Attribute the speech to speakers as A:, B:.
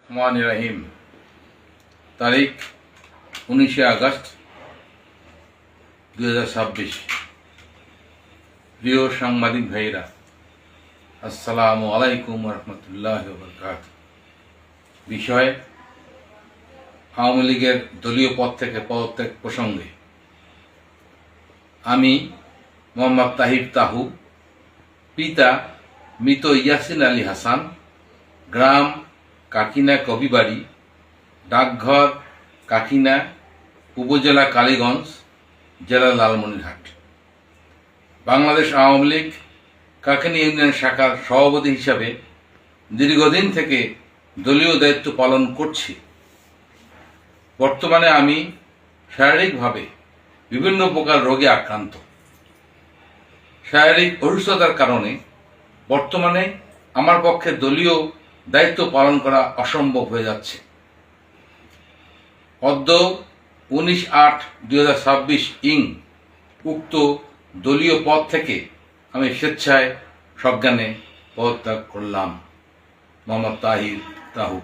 A: রহমানির রহিম। তারিখ 19 আগস্ট 2026। প্রিয় সাংবাদিক ভাইরা, আসসালামু আলাইকুম রহমতুল্লাহ বরকাতুহু। বিষয় আওয়ামী লীগের দলীয় পদ থেকে পদত্যাগ প্রসঙ্গে আমি মোহাম্মদ তাহির তাহু, পিতা মৃত ইয়াসিন আলী হাসান, গ্রাম কাকিনা কবিবাড়ি, ডাকঘর কাকিনা, উপজেলা কালীগঞ্জ, জেলা লালমনিরহাট, বাংলাদেশ আওয়ামী লীগ কাকিনা ইউনিয়ন শাখার সভাপতি হিসাবে দীর্ঘদিন থেকে দলীয় দায়িত্ব পালন করছি। বর্তমানে আমি শারীরিকভাবে বিভিন্ন প্রকার রোগে আক্রান্ত। শারীরিক অসুস্থতার কারণে বর্তমানে আমার পক্ষে দলীয় দায়িত্ব পালন করা অসম্ভব হয়ে যাচ্ছে। অদ্য 19/8/2026 উক্ত দলীয় পদ থেকে আমি স্বেচ্ছায় সজ্ঞানে পদত্যাগ করলাম। মোহাম্মদ তাহির তাহু।